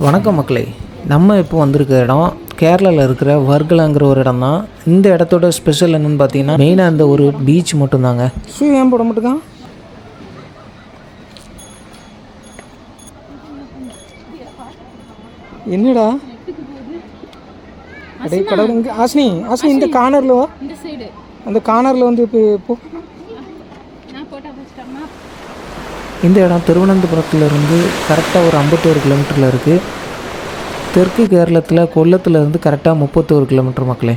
வணக்கம் மக்களே, நம்ம இப்போ வந்திருக்க இடம் கேரளாவில் இருக்கிற வர்கலாங்கிற ஒரு இடம் தான். இந்த இடத்தோட ஸ்பெஷல் என்னென்னு பார்த்தீங்கன்னா மெயினாக அந்த ஒரு பீச் மட்டும்தாங்க. ஷூ ஏன் போட மாட்டேங்க? என்னடா அப்படியே கடவுள் இங்கே ஆஸ்னி இந்த கார்னரில் அந்த கார்னரில் வந்து இப்போ இந்த இடம் திருவனந்தபுரத்துலேருந்து கரெக்டாக ஒரு 51 கிலோமீட்டரில் இருக்குது. தெற்கு கேரளத்தில் கொல்லத்துலேருந்து கரெக்டாக 31 கிலோமீட்டர் மக்களே.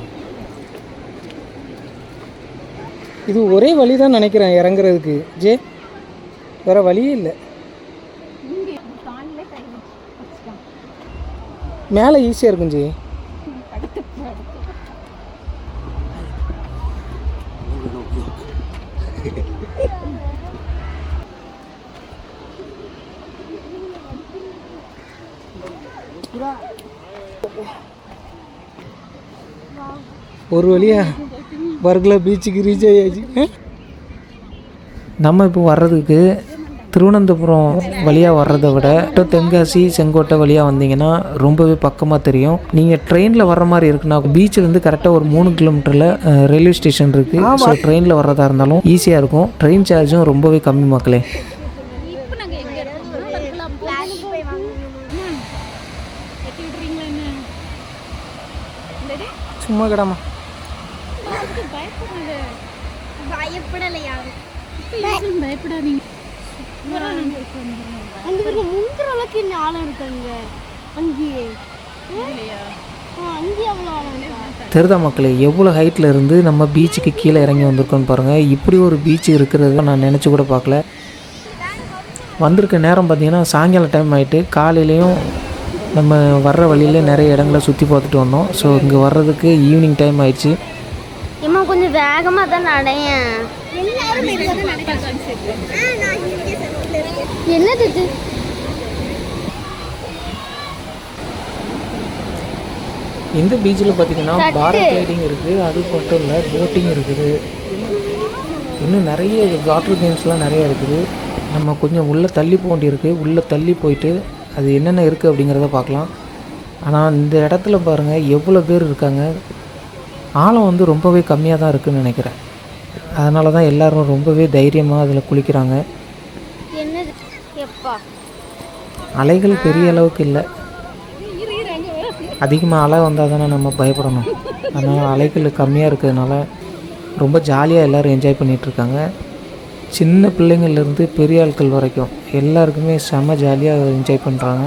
இது ஒரே வழி தான் நினைக்கிறேன் இறங்குறதுக்கு. வேறு வழியே இல்லை. மேலே ஈஸியாக இருக்கும் ஜி. ஒரு வழியா வர்கலா பீச்சுக்கு ரீச் ஆகியாச்சு. நம்ம இப்போ வர்றதுக்கு திருவனந்தபுரம் வழியாக வர்றதை விட தென்காசி செங்கோட்டை வழியாக வந்தீங்கன்னா ரொம்பவே பக்கமாக தெரியும். நீங்கள் ட்ரெயினில் வர்ற மாதிரி இருக்குன்னா பீச்சிலேருந்து கரெக்டாக ஒரு 3 கிலோமீட்டரில் ரயில்வே ஸ்டேஷன் இருக்குது. ஸோ ட்ரெயினில் வர்றதா இருந்தாலும் ஈஸியாக இருக்கும். ட்ரெயின் சார்ஜும் ரொம்பவே கம்மி மக்களே. சும்மா கிடாமா தெரிதா மக்களே, எவ்வளோ ஹைட்டில் இருந்து நம்ம பீச்சுக்கு கீழே இறங்கி வந்திருக்கோன்னு பாருங்கள். இப்படி ஒரு பீச் இருக்கிறது நான் நினச்சி கூட பார்க்கல. வந்திருக்க நேரம் பார்த்திங்கன்னா சாயங்காலம் டைம் ஆகிட்டு. காலையிலையும் நம்ம வர்ற வழியில் நிறைய இடங்களை சுற்றி பார்த்துட்டு வந்தோம். ஸோ இங்கே வர்றதுக்கு ஈவினிங் டைம் ஆயிடுச்சு. கொஞ்சம் வேகமாக தான் நடையேன். என்னது இது? இந்த பீச்சில் பார்த்திங்கன்னா பாரத் ரைடிங் இருக்குது. அது மட்டும் இல்லை, போட்டிங் இருக்குது. இன்னும் நிறைய வாட்டர் கேம்ஸ்லாம் நிறையா இருக்குது. நம்ம கொஞ்சம் உள்ளே தள்ளி போக வேண்டியிருக்கு. உள்ளே தள்ளி போயிட்டு அது என்னென்ன இருக்குது அப்படிங்கிறத பார்க்கலாம். ஆனால் இந்த இடத்துல பாருங்கள் எவ்வளோ பேர் இருக்காங்க. ஆழம் வந்து ரொம்பவே கம்மியாக தான் இருக்குதுன்னு நினைக்கிறேன். அதனால தான் எல்லோரும் ரொம்பவே தைரியமாக அதில் குளிக்கிறாங்க. அலைகள் பெரிய அளவுக்கு இல்லை. அதிகமாக அலை வந்தால் தானே நம்ம பயப்படணும். அதனால் அலைகள் கம்மியாக இருக்கிறதுனால ரொம்ப ஜாலியாக எல்லோரும் என்ஜாய் பண்ணிகிட்ருக்காங்க. சின்ன பிள்ளைங்கள்லேருந்து பெரிய ஆட்கள் வரைக்கும் எல்லாருக்குமே செம்ம ஜாலியாக என்ஜாய் பண்ணுறாங்க.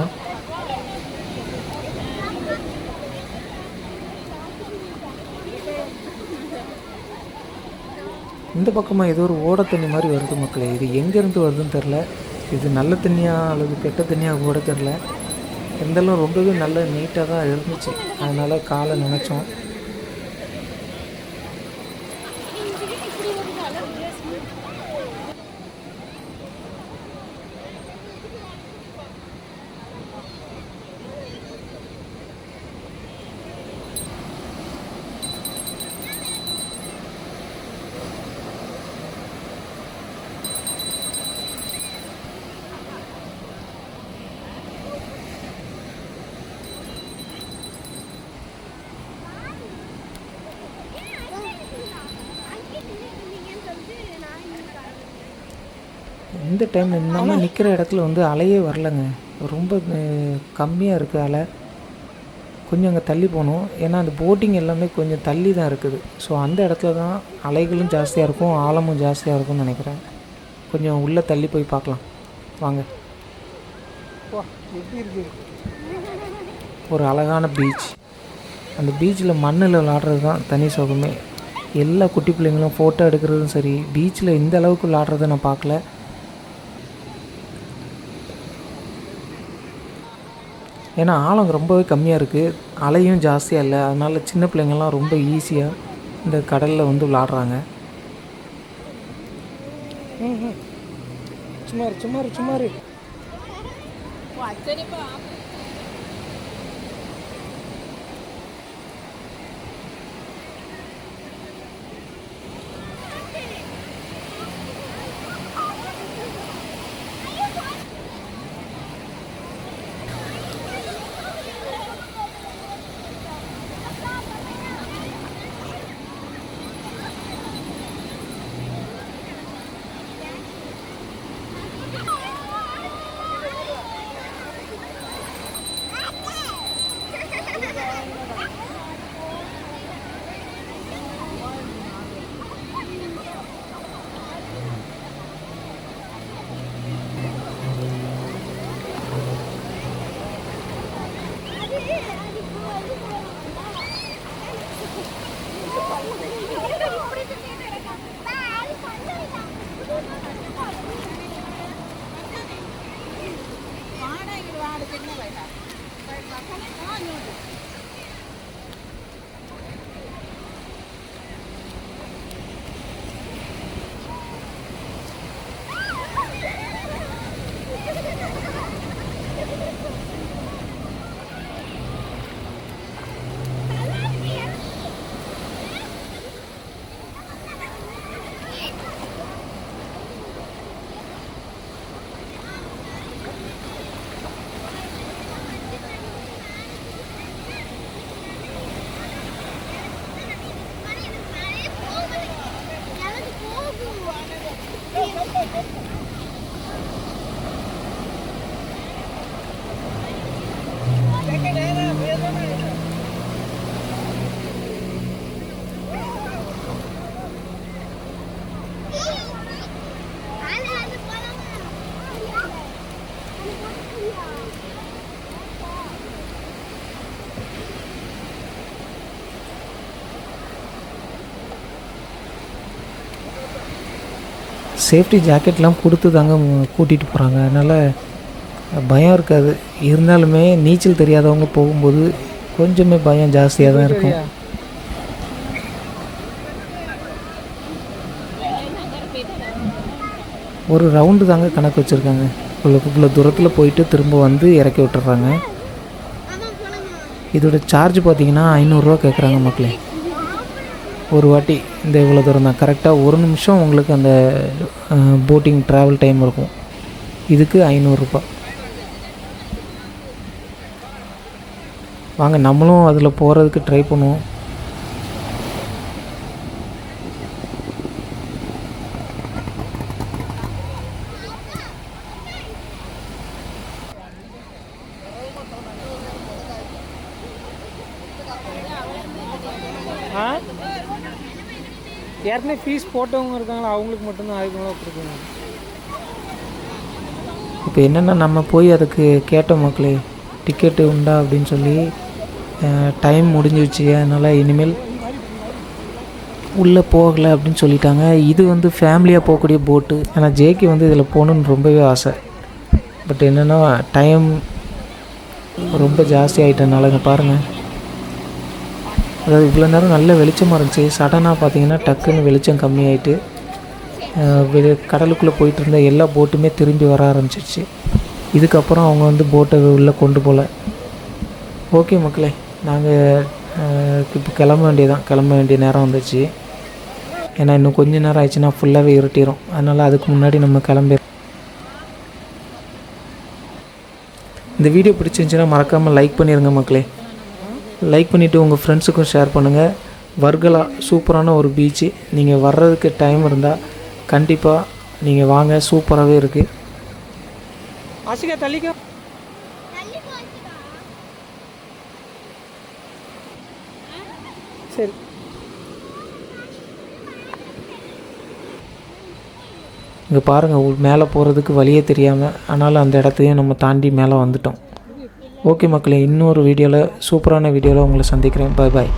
இந்த பக்கமாக ஏதோ ஒரு ஓட தண்ணி மாதிரி வருது மக்களே. இது எங்கேருந்து வருதுன்னு தெரில. இது நல்ல தண்ணியாக அல்லது கெட்ட தண்ணியாக கூட தெரில. இருந்தாலும் ரொம்பவே நல்ல நீட்டாக தான் இருந்துச்சு. அதனால் காலை நினச்சோம். இந்த டைம் நம்ம நிற்கிற இடத்துல வந்து அலையே வரலைங்க. ரொம்ப கம்மியாக இருக்குது அலை. கொஞ்சம் அங்கே தள்ளி போகணும். ஏன்னா அந்த போட்டிங் எல்லாமே கொஞ்சம் தள்ளி தான் இருக்குது. ஸோ அந்த இடத்துல தான் அலைகளும் ஜாஸ்தியாக இருக்கும், ஆழமும் ஜாஸ்தியாக இருக்கும்னு நினைக்கிறேன். கொஞ்சம் உள்ளே தள்ளி போய் பார்க்கலாம் வாங்க. எப்படி இருக்குது? ஒரு அழகான பீச். அந்த பீச்சில் மண்ணில் விளாடுறது தான் தனி சுகமே. எல்லா குட்டி பிள்ளைங்களும் ஃபோட்டோ எடுக்கிறதும் சரி. பீச்சில் இந்த அளவுக்கு விளாடுறத நான் பார்க்கல. ஏன்னா ஆழம் ரொம்பவே கம்மியாக இருக்குது, அலையும் ஜாஸ்தியாக இல்லை. அதனால் சின்ன பிள்ளைங்கள்லாம் ரொம்ப ஈஸியாக இந்த கடலில் வந்து விளாடுறாங்க. சும்மாரு சேஃப்டி ஜாக்கெட்லாம் கொடுத்து தாங்க கூட்டிகிட்டு போகிறாங்க. அதனால் பயம் இருக்காது. இருந்தாலுமே நீச்சல் தெரியாதவங்க போகும்போது கொஞ்சமே பயம் ஜாஸ்தியாக தான் இருக்கும். ஒரு ரவுண்டு தாங்க கணக்கு வச்சுருக்காங்க. இவ்வளோ தூரத்தில் போயிட்டு திரும்ப வந்து இறக்கி விட்டுறாங்க. இதோட சார்ஜ் பார்த்திங்கன்னா 500 ரூபா கேட்குறாங்க மக்களே. ஒரு வாட்டி இந்த இவ்வளோ தூரம் தான். கரெக்டாக 1 நிமிஷம் உங்களுக்கு அந்த போட்டிங் ட்ராவல் டைம் இருக்கும். இதுக்கு 500 ரூபா. வாங்க நம்மளும் அதில் போகிறதுக்கு ட்ரை பண்ணுவோம். ஏற்கனவே ஃபீஸ் போட்டவங்க இருக்காங்களா, அவங்களுக்கு மட்டும்தான் அதுக்கு மேலே கொடுக்கணும். இப்போ என்னென்னா நம்ம போய் அதுக்கு கேட்டோம் மக்களே, டிக்கெட்டு உண்டா அப்படின்னு சொல்லி. டைம் முடிஞ்சிடுச்சு, அதனால் இனிமேல் உள்ளே போகலை அப்படின்னு சொல்லிட்டாங்க. இது வந்து ஃபேமிலியாக போகக்கூடிய போட்டு. ஆனால் ஜேக்கு வந்து இதில் போகணுன்னு ரொம்பவே ஆசை. பட் என்னென்னா டைம் ரொம்ப ஜாஸ்தி ஆகிட்டனாலங்க பாருங்கள். அதாவது இவ்வளோ நேரம் நல்ல வெளிச்சமாக இருந்துச்சு. சடனாக பார்த்தீங்கன்னா டக்குன்னு வெளிச்சம் கம்மியாயிட்டு கடலுக்குள்ளே போயிட்டு இருந்த எல்லா போட்டுமே திரும்பி வர ஆரம்பிச்சிடுச்சு. இதுக்கப்புறம் அவங்க வந்து போட்டை உள்ளே கொண்டு போகல. ஓகே மக்களே, நாங்கள் இப்போ கிளம்ப வேண்டிய நேரம் வந்துச்சு. ஏன்னா இன்னும் கொஞ்சம் நேரம் ஆயிடுச்சுன்னா ஃபுல்லாகவே இருட்டிடும். அதனால் அதுக்கு முன்னாடி நம்ம கிளம்பி. இந்த வீடியோ பிடிச்சிருந்துச்சின்னா மறக்காமல் லைக் பண்ணிடுங்க மக்களே. லைக் பண்ணிவிட்டு உங்கள் ஃப்ரெண்ட்ஸுக்கும் ஷேர் பண்ணுங்கள். வர்கலா சூப்பரான ஒரு பீச்சு. நீங்கள் வர்றதுக்கு டைம் இருந்தால் கண்டிப்பாக நீங்கள் வாங்க. சூப்பராகவே இருக்குது. ஆசிகா தள்ளிக்கோ. சரி, இங்கே பாருங்கள், மேலே போகிறதுக்கு வழியே தெரியாமல் ஆனாலும் அந்த இடத்தையும் நம்ம தாண்டி மேலே வந்துட்டோம். ஓகே மக்களே, இன்னொரு வீடியோவில் சூப்பரான வீடியோவில் உங்களை சந்திக்கிறேன். பாய் பாய்.